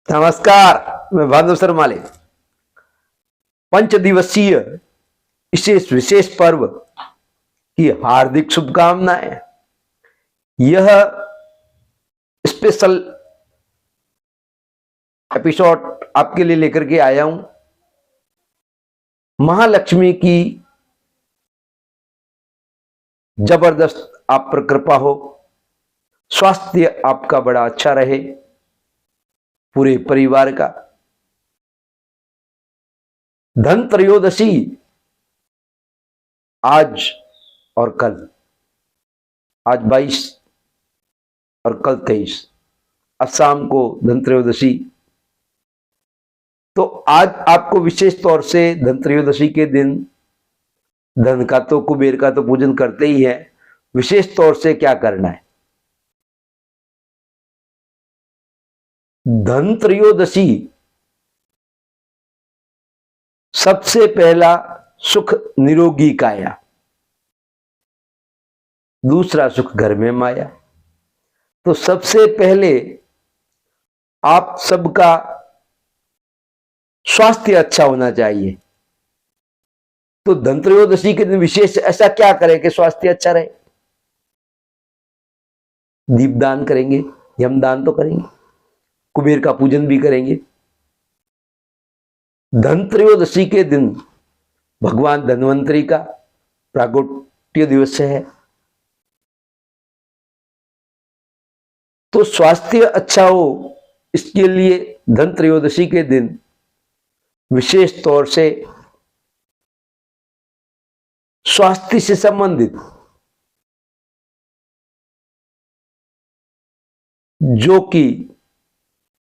नमस्कार, मैं भानु सरमाले। पंच दिवसीय इस विशेष पर्व की हार्दिक शुभकामनाएं। यह स्पेशल एपिसोड आपके लिए लेकर के आया हूं। महालक्ष्मी की जबरदस्त आप पर कृपा हो, स्वास्थ्य आपका बड़ा अच्छा रहे, पूरे परिवार का। धन त्रयोदशी आज और कल, आज 22 और कल 23, आज शाम को धन त्रयोदशी। तो आज आपको विशेष तौर से धन त्रयोदशी के दिन धन का तो कुबेर का तो पूजन करते ही है, विशेष तौर से क्या करना है। धन त्रयोदशी सबसे पहला सुख निरोगी काया, दूसरा सुख घर में माया। तो सबसे पहले आप सबका स्वास्थ्य अच्छा होना चाहिए। तो धन त्रयोदशी के दिन विशेष ऐसा क्या करें कि स्वास्थ्य अच्छा रहे? दीपदान करेंगे, यमदान तो करेंगे, कुबेर का पूजन भी करेंगे। धन त्रयोदशी के दिन भगवान धन्वंतरी का प्रागट्य दिवस है। तो स्वास्थ्य अच्छा हो, इसके लिए धन त्रयोदशी के दिन विशेष तौर से स्वास्थ्य से संबंधित जो कि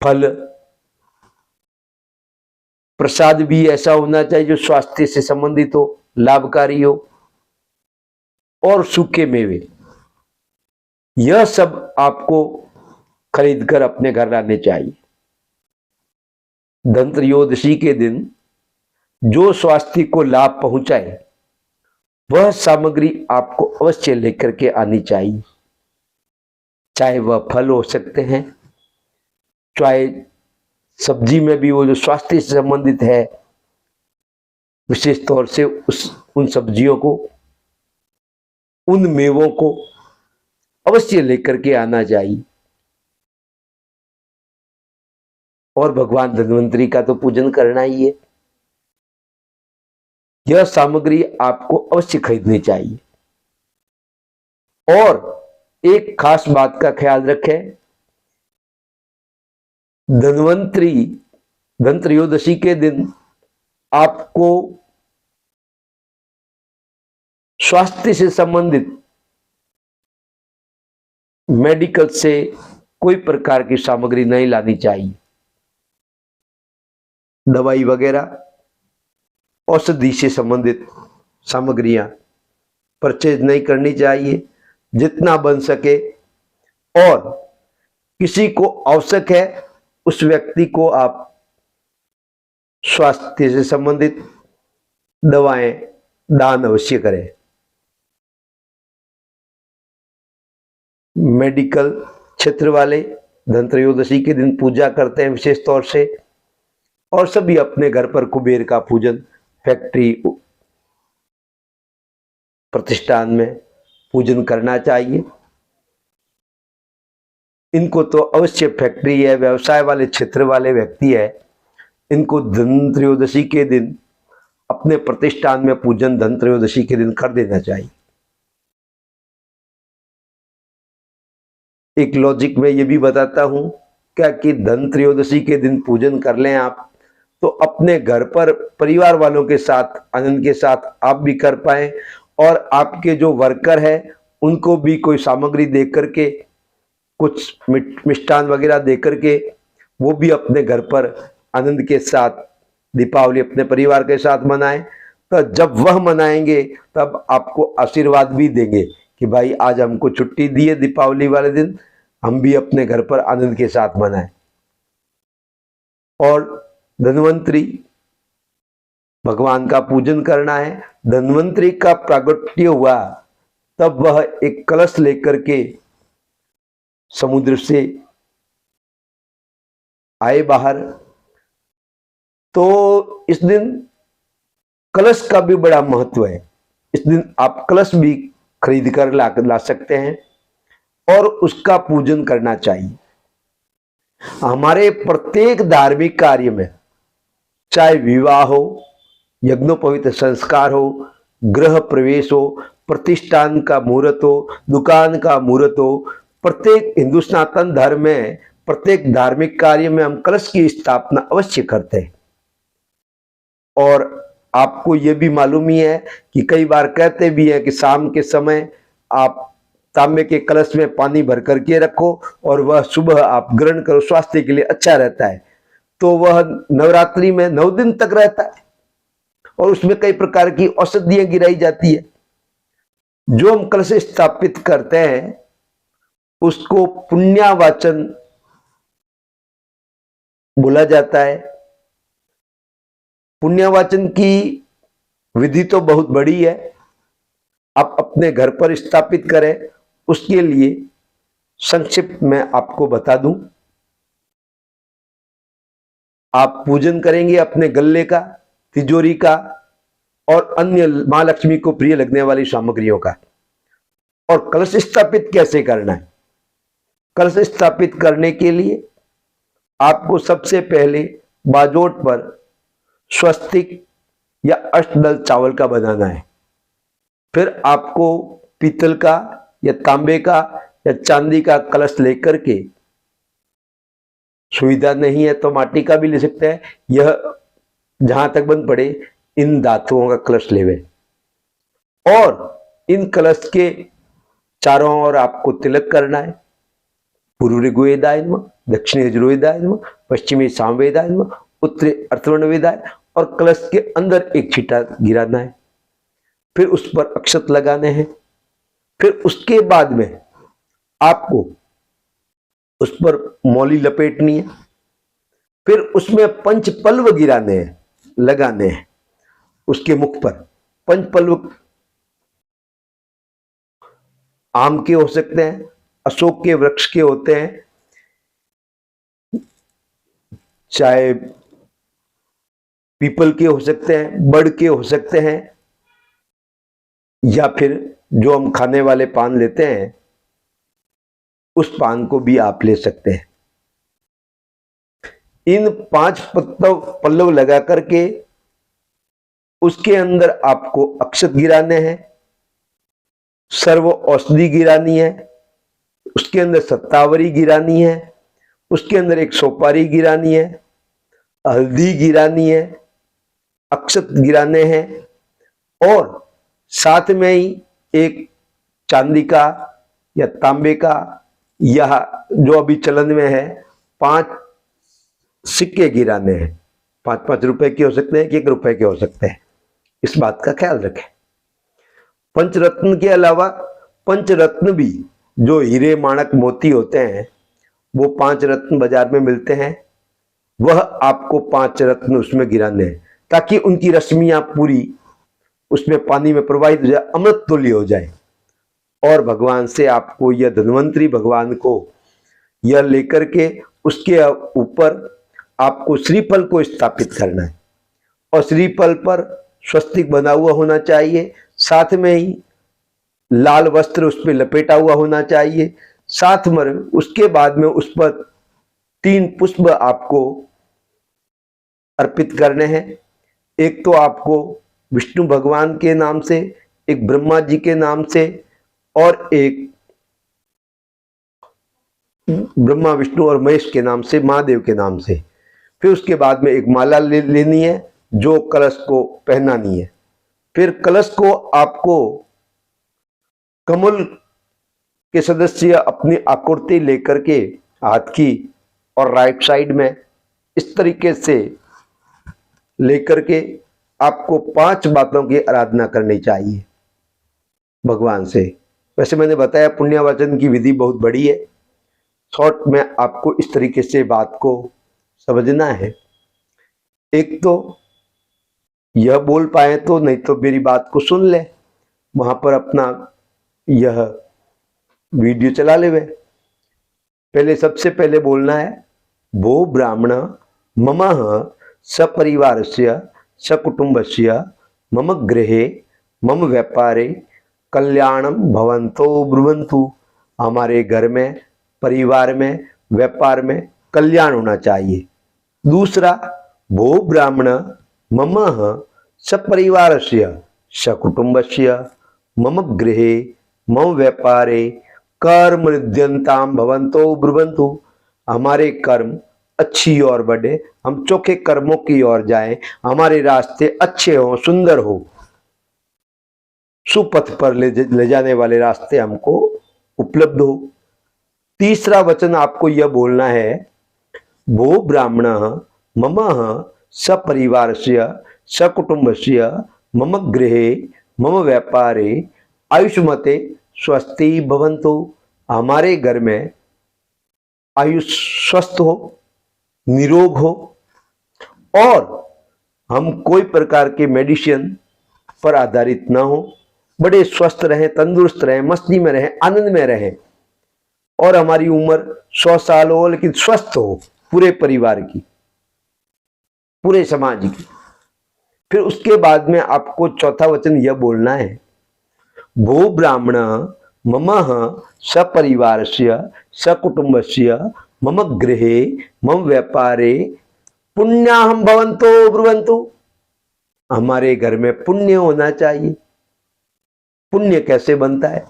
फल प्रसाद भी ऐसा होना चाहिए जो स्वास्थ्य से संबंधित हो, लाभकारी हो, और सूखे मेवे, यह सब आपको खरीदकर अपने घर लाने चाहिए। धन त्रयोदशी के दिन जो स्वास्थ्य को लाभ पहुंचाए वह सामग्री आपको अवश्य लेकर के आनी चाहिए। चाहे वह फल हो सकते हैं, चाहे सब्जी में भी वो जो स्वास्थ्य से संबंधित है, विशेष तौर से उन सब्जियों को, उन मेवों को अवश्य लेकर के आना चाहिए। और भगवान धन्वंतरी का तो पूजन करना ही है। यह सामग्री आपको अवश्य खरीदनी चाहिए। और एक खास बात का ख्याल रखें, धन त्रयोदशी के दिन आपको स्वास्थ्य से संबंधित मेडिकल से कोई प्रकार की सामग्री नहीं लानी चाहिए। दवाई वगैरह, औषधि से संबंधित सामग्रियां परचेज नहीं करनी चाहिए जितना बन सके। और किसी को आवश्यक है उस व्यक्ति को आप स्वास्थ्य से संबंधित दवाएं दान अवश्य करें। मेडिकल क्षेत्र वाले धन त्रयोदशी के दिन पूजा करते हैं विशेष तौर से, और सभी अपने घर पर कुबेर का पूजन फैक्ट्री प्रतिष्ठान में पूजन करना चाहिए। इनको तो अवश्य, फैक्ट्री है, व्यवसाय वाले क्षेत्र वाले व्यक्ति है, इनको धन त्रयोदशी के दिन अपने प्रतिष्ठान में पूजन धन त्रयोदशी के दिन कर देना चाहिए। एक लॉजिक में ये भी बताता हूं क्या कि धन त्रयोदशी के दिन पूजन कर लें आप, तो अपने घर पर परिवार वालों के साथ, आनंद के साथ आप भी कर पाए, और आपके जो वर्कर है उनको भी कोई सामग्री दे करके, कुछ मिष्ठान वगैरह दे करके, वो भी अपने घर पर आनंद के साथ दीपावली अपने परिवार के साथ मनाएं। तो जब वह मनाएंगे तब आपको आशीर्वाद भी देंगे कि भाई आज हमको छुट्टी दी है दीपावली वाले दिन, हम भी अपने घर पर आनंद के साथ मनाएं। और धन्वंतरी भगवान का पूजन करना है। धन्वंतरी का प्रागट्य हुआ तब वह एक कलश लेकर के समुद्र से आए बाहर, तो इस दिन कलश का भी बड़ा महत्व है। इस दिन आप कलश भी खरीद कर ला सकते हैं और उसका पूजन करना चाहिए। हमारे प्रत्येक धार्मिक कार्य में, चाहे विवाह हो, यज्ञोपवीत संस्कार हो, गृह प्रवेश हो, प्रतिष्ठान का मुहूर्त हो, दुकान का मुहूर्त हो, प्रत्येक हिंदू सनातन धर्म में प्रत्येक धार्मिक कार्य में हम कलश की स्थापना अवश्य करते हैं। और आपको यह भी मालूम ही है कि कई बार कहते भी हैं कि शाम के समय आप तांबे के कलश में पानी भर करके रखो और वह सुबह आप ग्रहण करो, स्वास्थ्य के लिए अच्छा रहता है। तो वह नवरात्रि में 9 दिन तक रहता है और उसमें कई प्रकार की औषधियां गिराई जाती है। जो हम कलश स्थापित करते हैं उसको पुण्यावाचन बोला जाता है। पुण्यावाचन की विधि तो बहुत बड़ी है, आप अपने घर पर स्थापित करें। उसके लिए संक्षिप्त में आपको बता दूं, आप पूजन करेंगे अपने गल्ले का, तिजोरी का और अन्य मां लक्ष्मी को प्रिय लगने वाली सामग्रियों का। और कलश स्थापित कैसे करना है? कलश स्थापित करने के लिए आपको सबसे पहले बाजोट पर स्वस्तिक या अष्टदल चावल का बनाना है। फिर आपको पीतल का या तांबे का या चांदी का कलश लेकर के, सुविधा नहीं है तो माटी का भी ले सकते हैं, यह जहां तक बन पड़े इन धातुओं का कलश लेवे। और इन कलश के चारों ओर आपको तिलक करना है। पूर्व ऋग्वेदाय नमः, दक्षिण यजुर्वेदाय नमः, पश्चिमी सामवेदाय नमः, उत्तरी अथर्वणवेदाय, और कलश के अंदर एक छींटा गिराना है। फिर उस पर अक्षत लगाने हैं। फिर उसके बाद में आपको उस पर मौली लपेटनी है। फिर उसमें पंचपल्व गिराने हैं, लगाने हैं। उसके मुख पर पंचपल्व आम के हो सकते हैं, अशोक के वृक्ष के होते हैं, चाहे पीपल के हो सकते हैं, बड़ के हो सकते हैं, या फिर जो हम खाने वाले पान लेते हैं उस पान को भी आप ले सकते हैं। इन 5 पल्लव लगा करके उसके अंदर आपको अक्षत गिराने हैं, सर्व औषधि गिरानी है, उसके अंदर सत्तावरी गिरानी है, उसके अंदर एक सोपारी गिरानी है, हल्दी गिरानी है, अक्षत गिराने हैं, और साथ में ही एक चांदी का या तांबे का या जो अभी चलन में है 5 सिक्के गिराने हैं। 5-5 रुपए के हो सकते हैं कि 1 रुपए के हो सकते हैं, इस बात का ख्याल रखें। पंचरत्न के अलावा पंचरत्न भी, जो हीरे माणक मोती होते हैं, वो 5 रत्न बाजार में मिलते हैं, वह आपको 5 रत्न उसमें गिराने हैं ताकि उनकी रश्मियां पूरी उसमें पानी में प्रवाहित हो जाए, अमृत तुल्य हो जाए। और भगवान से आपको यह धन्वंतरी भगवान को यह लेकर के उसके ऊपर आपको श्रीफल को स्थापित करना है और श्रीफल पर स्वस्तिक बना हुआ होना चाहिए। साथ में ही लाल वस्त्र उस पर लपेटा हुआ होना चाहिए। साथ में उसके बाद में उस पर 3 पुष्प आपको अर्पित करने हैं। एक तो आपको विष्णु भगवान के नाम से, एक ब्रह्मा जी के नाम से, और एक ब्रह्मा विष्णु और महेश के नाम से, महादेव के नाम से। फिर उसके बाद में एक माला लेनी है जो कलश को पहनानी है। फिर कलश को आपको कमल के सदस्य अपनी आकृति लेकर के हाथ की और राइट साइड में इस तरीके से लेकर के आपको 5 बातों की आराधना करनी चाहिए भगवान से। वैसे मैंने बताया पुण्यवाचन की विधि बहुत बड़ी है, शॉर्ट में आपको इस तरीके से बात को समझना है। एक तो यह बोल पाए तो, नहीं तो मेरी बात को सुन ले, वहां पर अपना यह वीडियो चला ले। पहले सबसे पहले बोलना है भो ब्राह्मण मम सपरिवारस्य सकुटुम्बस्य मम गृहे मम व्यापारे कल्याणम भवन्तो ब्रुवन्तु। हमारे घर में, परिवार में, व्यापार में कल्याण होना चाहिए। दूसरा, भो ब्राह्मण मम सपरिवारस्य सकुटुम्बस्य मम गृहे मम व्यापारे कर्म रिद्यन्ताम भवन्तो ब्रुवन्तु। हमारे कर्म अच्छी ओर बढ़े, हम चोखे कर्मों की ओर जाएं, हमारे रास्ते अच्छे हों, सुंदर हो, सुपथ पर ले जाने वाले रास्ते हमको उपलब्ध हो। तीसरा वचन आपको यह बोलना है, भो ब्राह्मण मम सपरिवारस्य सकुटुम्बस्य मम गृहे मम व्यापारे आयुष्मते स्वस्ति भवन्तु। हमारे घर में आयुष स्वस्थ हो, निरोग हो और हम कोई प्रकार के मेडिसिन पर आधारित ना हो, बड़े स्वस्थ रहें, तंदुरुस्त रहें, मस्ती में रहें, आनंद में रहें और हमारी उम्र 100 साल हो लेकिन स्वस्थ हो, पूरे परिवार की, पूरे समाज की। फिर उसके बाद में आपको चौथा वचन यह बोलना है, भो ब्राह्मण मम सपरिवारस्य सकुटुम्बस्य मम गृहे मम व्यापारे पुण्याहम भवन्तो ब्रुवन्तु। हमारे घर में पुण्य होना चाहिए। पुण्य कैसे बनता है?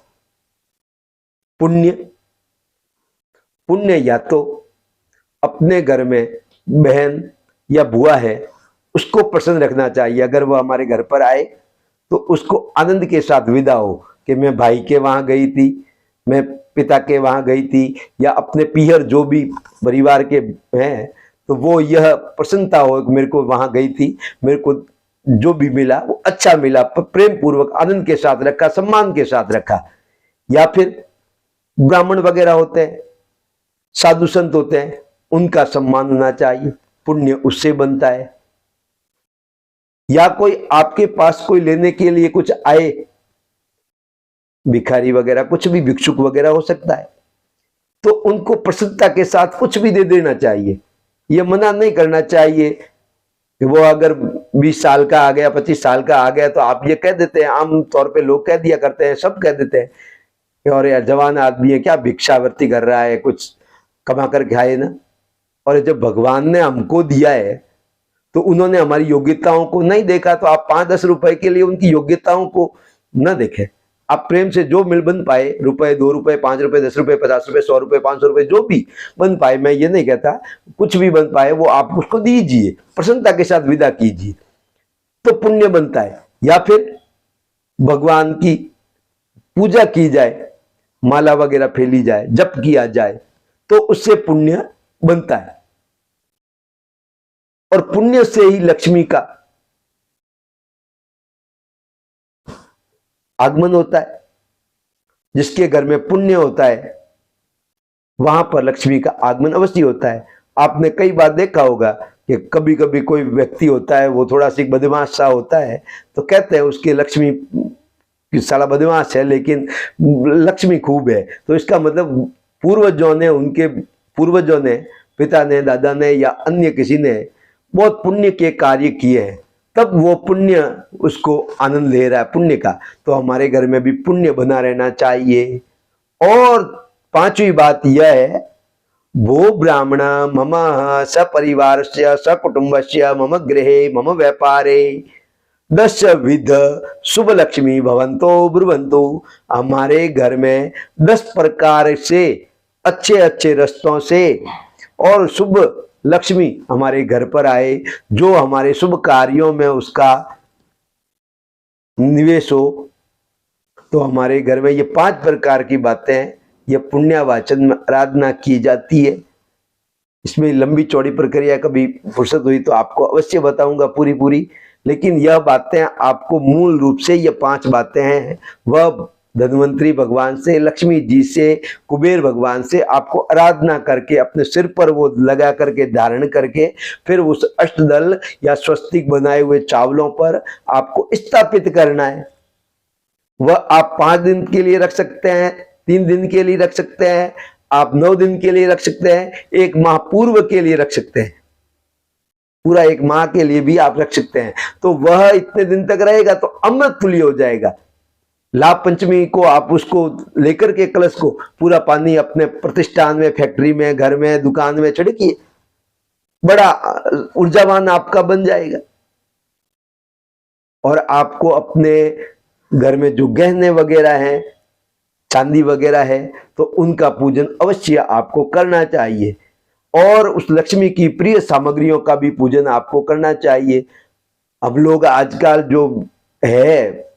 पुण्य या तो अपने घर में बहन या बुआ है उसको प्रसन्न रखना चाहिए। अगर वो हमारे घर पर आए तो उसको आनंद के साथ विदा हो कि मैं भाई के वहां गई थी, मैं पिता के वहां गई थी, या अपने पीहर जो भी परिवार के हैं तो वो यह प्रसन्नता हो कि मेरे को वहां गई थी, मेरे को जो भी मिला वो अच्छा मिला, प्रेम पूर्वक आनंद के साथ रखा, सम्मान के साथ रखा। या फिर ब्राह्मण वगैरह होते हैं, साधु संत होते हैं, उनका सम्मान होना चाहिए, पुण्य उससे बनता है। या कोई आपके पास कोई लेने के लिए कुछ आए, भिखारी वगैरह, कुछ भी भिक्षुक वगैरह हो सकता है, तो उनको प्रसन्नता के साथ कुछ भी दे देना चाहिए। यह मना नहीं करना चाहिए कि वो अगर 20 साल का आ गया, 25 साल का आ गया तो आप ये कह देते हैं, आम तौर पे लोग कह दिया करते हैं, सब कह देते हैं कि और यार जवान आदमी है, क्या भिक्षावृत्ति कर रहा है, कुछ कमा कर खाए ना। और जब भगवान ने हमको दिया है तो उन्होंने हमारी योग्यताओं को नहीं देखा, तो आप 5-10 रुपए के लिए उनकी योग्यताओं को न देखें। आप प्रेम से जो मिल बन पाए, रुपए, 2 रुपए, 5 रुपए, 10 रुपए, 50 रुपए, 100 रुपए, 500 रुपए, जो भी बन पाए, मैं ये नहीं कहता कुछ भी बन पाए वो आप उसको दीजिए, प्रसन्नता के साथ विदा कीजिए, तो पुण्य बनता है। या फिर भगवान की पूजा की जाए, माला वगैरह फैली जाए, जप किया जाए, तो उससे पुण्य बनता है। और पुण्य से ही लक्ष्मी का आगमन होता है। जिसके घर में पुण्य होता है वहां पर लक्ष्मी का आगमन अवश्य होता है। आपने कई बार देखा होगा कि कभी कभी कोई व्यक्ति होता है, वो थोड़ा सी बदमाश सा होता है, तो कहते हैं उसकी लक्ष्मी कि साला बदमाश है लेकिन लक्ष्मी खूब है। तो इसका मतलब पूर्वजों ने, उनके पूर्वजों ने, पिता ने, दादा ने या अन्य किसी ने बहुत पुण्य के कार्य किए हैं, तब वो पुण्य उसको आनंद ले रहा है पुण्य का। तो हमारे घर में भी पुण्य बना रहना चाहिए। और पांचवी बात यह है, भो ब्राह्मण मम सपरिवारस्य सकुटुम्बस्य मम गृहे मम व्यापारे 10 विध शुभ लक्ष्मी भवन्तो ब्रुवन्तु। हमारे घर में 10 प्रकार से अच्छे अच्छे रस्तों से और शुभ लक्ष्मी हमारे घर पर आए, जो हमारे शुभ कार्यों में उसका निवेश हो। तो हमारे घर में ये 5 प्रकार की बातें, ये पुण्यवाचन में आराधना की जाती है। इसमें लंबी चौड़ी प्रक्रिया, कभी फुर्सत हुई तो आपको अवश्य बताऊंगा पूरी, लेकिन यह बातें आपको मूल रूप से, ये 5 बातें हैं, वह धन्वंतरी भगवान से, लक्ष्मी जी से, कुबेर भगवान से आपको आराधना करके अपने सिर पर वो लगा करके धारण करके फिर उस अष्टदल या स्वस्तिक बनाए हुए चावलों पर आपको स्थापित करना है। वह आप 5 दिन के लिए रख सकते हैं, 3 दिन के लिए रख सकते हैं, आप 9 दिन के लिए रख सकते हैं, 1 माह पूर्व के लिए रख सकते हैं, पूरा 1 माह के लिए भी आप रख सकते हैं। तो वह इतने दिन तक रहेगा तो अमृत तुल्य हो जाएगा। लाभ पंचमी को आप उसको लेकर के कलश को पूरा पानी अपने प्रतिष्ठान में, फैक्ट्री में, घर में, दुकान में छिड़किए, बड़ा ऊर्जावान आपका बन जाएगा। और आपको अपने घर में जो गहने वगैरह हैं, चांदी वगैरह है, तो उनका पूजन अवश्य आपको करना चाहिए। और उस लक्ष्मी की प्रिय सामग्रियों का भी पूजन आपको करना चाहिए। अब लोग आजकल जो है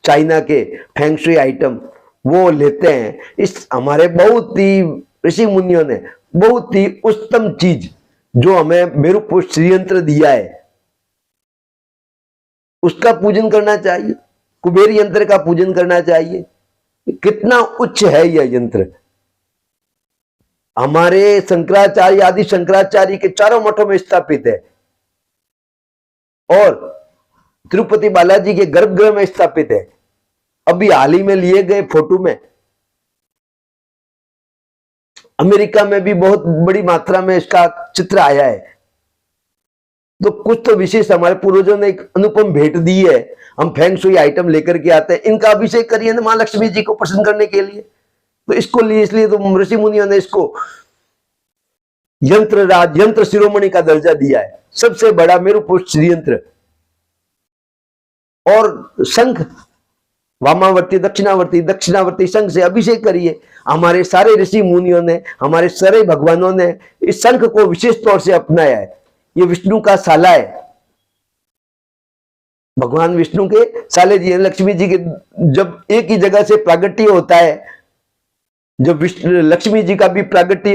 चाइना के फेंग शुई आइटम वो लेते हैं। इस हमारे बहुत ही ऋषि मुनियों ने बहुत ही उत्तम चीज जो हमें मेरुपुष्प श्रीयंत्र दिया है उसका पूजन करना चाहिए, कुबेर यंत्र का पूजन करना चाहिए। कितना उच्च है यह यंत्र। हमारे शंकराचार्य आदि शंकराचार्य के चारों मठों में स्थापित है और तिरुपति बालाजी के गर्भगृह में स्थापित है। अभी हाल ही में लिए गए फोटो में अमेरिका में भी बहुत बड़ी मात्रा में इसका चित्र आया है। तो कुछ तो विशेष हमारे पूर्वजों ने एक अनुपम भेंट दी है। हम फेंग शुई आइटम लेकर के आते हैं, इनका अभिषेक करिए ना मां लक्ष्मी जी को प्रसन्न करने के लिए। तो इसको लिए इसलिए तो ऋषि मुनियों ने इसको यंत्र राज, यंत्र शिरोमणि का दर्जा दिया है। सबसे बड़ा मेरुपुष्प श्रीयंत्र और शंख, वामावर्ती दक्षिणावर्ती, दक्षिणावर्ती शंख से अभिषेक करिए। हमारे सारे ऋषि मुनियों ने, हमारे सारे भगवानों ने इस शंख को विशेष तौर से अपनाया है। ये विष्णु का साला है, भगवान विष्णु के साले जी, लक्ष्मी जी के जब एक ही जगह से प्रागट्य होता है, जब लक्ष्मी जी का भी प्रागट्य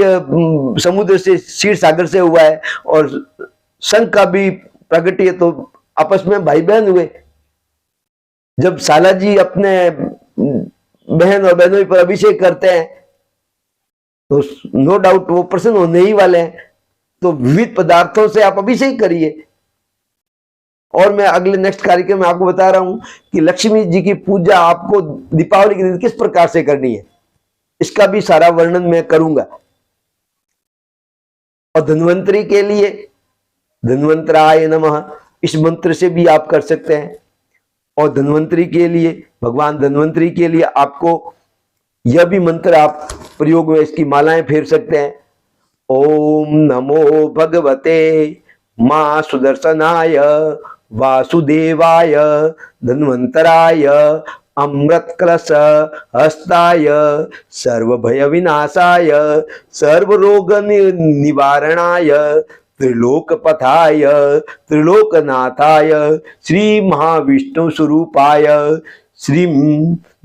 समुद्र से, क्षीर सागर से हुआ है और शंख का भी प्रागट्य, तो आपस में भाई बहन हुए। जब साला जी अपने बहन और बहनों पर अभिषेक करते हैं तो नो डाउट वो प्रसन्न होने ही वाले हैं। तो विविध पदार्थों से आप अभिषेक करिए। और मैं अगले नेक्स्ट कार्यक्रम में आपको बता रहा हूं कि लक्ष्मी जी की पूजा आपको दीपावली के दिन किस प्रकार से करनी है, इसका भी सारा वर्णन मैं करूंगा। और धन्वंतरी के लिए धन्वंतराय नमः इस मंत्र से भी आप कर सकते हैं। और धन्वंतरी के लिए, भगवान धन्वंतरी के लिए आपको यह भी मंत्र आप प्रयोग में इसकी मालाएं फेर सकते हैं। ओम नमो भगवते मां सुदर्शनाय वासुदेवाय धन्वंतराय अमृत कलश हस्ताय सर्वभय विनाशाय सर्वरोग निवारणाय त्रिलोकपथाय त्रिलोकनाथाय श्री महाविष्णु स्वरूपाय श्री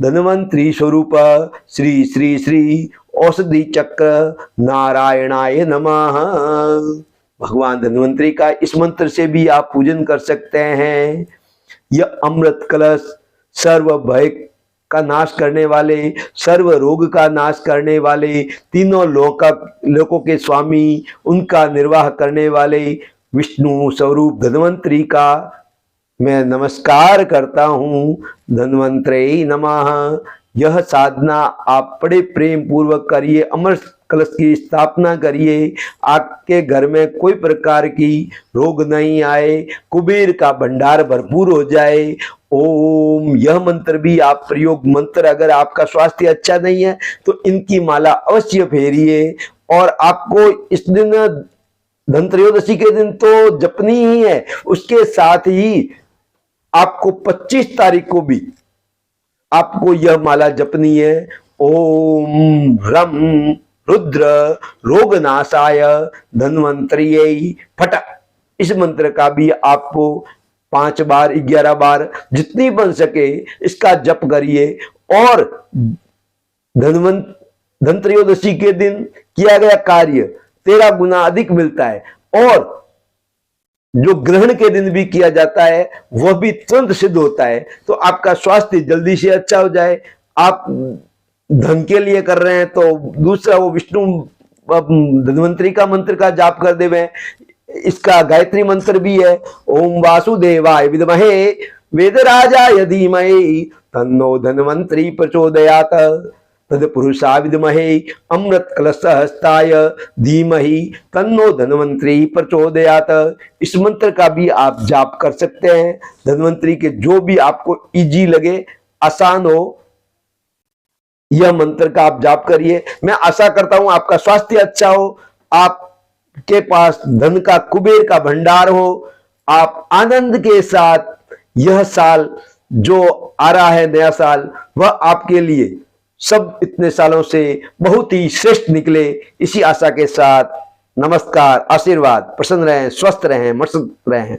धन्वंतरी स्वरूप श्री श्री श्री औषधि चक्र नारायणाय नमः। भगवान धन्वंतरी का इस मंत्र से भी आप पूजन कर सकते हैं। यह अमृत कलश सर्व भय का नाश करने वाले, सर्व रोग का नाश करने वाले, तीनों लोकों के स्वामी, उनका निर्वाह करने वाले विष्णु स्वरूप धन्वंतरी का मैं नमस्कार करता हूं। धन्वंतरे नमः। यह साधना आप बड़े प्रेम पूर्वक करिए, अमृत कलश की स्थापना करिए। आपके घर में कोई प्रकार की रोग नहीं आए, कुबेर का भंडार भरपूर हो जाए। ओम यह मंत्र भी आप प्रयोग मंत्र, अगर आपका स्वास्थ्य अच्छा नहीं है तो इनकी माला अवश्य फेरिए। और आपको इस दिन धनत्रयोदशी के दिन तो जपनी ही है, उसके साथ ही आपको 25 तारीख को भी आपको यह माला जपनी है। ओम रम रुद्र रोगनाशाय धन्वंतरिये फट। इस मंत्र का भी आपको 5 बार 11 बार जितनी बन सके इसका जप करिए। और धनत्रयोदशी के दिन किया गया कार्य 13 गुना अधिक मिलता है। और जो ग्रहण के दिन भी किया जाता है वह भी तुरंत सिद्ध होता है। तो आपका स्वास्थ्य जल्दी से अच्छा हो जाए। आप धन के लिए कर रहे हैं तो दूसरा वो विष्णु धन्वंतरी का मंत्र का जाप कर देवे। इसका गायत्री मंत्र भी है, ओम वासुदेवाय विद्महे वेदराजाय धीमहि तन्नो धन्वंतरी प्रचोदयात्। तत्पुरुषा विद्महे अमृत कलशहस्ताय धीमहि तन्नो धन्वंतरि प्रचोदयात्। इस मंत्र का भी आप जाप कर सकते हैं। धन्वंतरि के जो भी आपको इजी लगे, आसान हो, यह मंत्र का आप जाप करिए। मैं आशा करता हूं आपका स्वास्थ्य अच्छा हो, आपके पास धन का कुबेर का भंडार हो, आप आनंद के साथ यह साल जो आ रहा है, नया साल, वह आपके लिए सब इतने सालों से बहुत ही श्रेष्ठ निकले। इसी आशा के साथ नमस्कार, आशीर्वाद, प्रसन्न रहें, स्वस्थ रहें, मस्त रहें।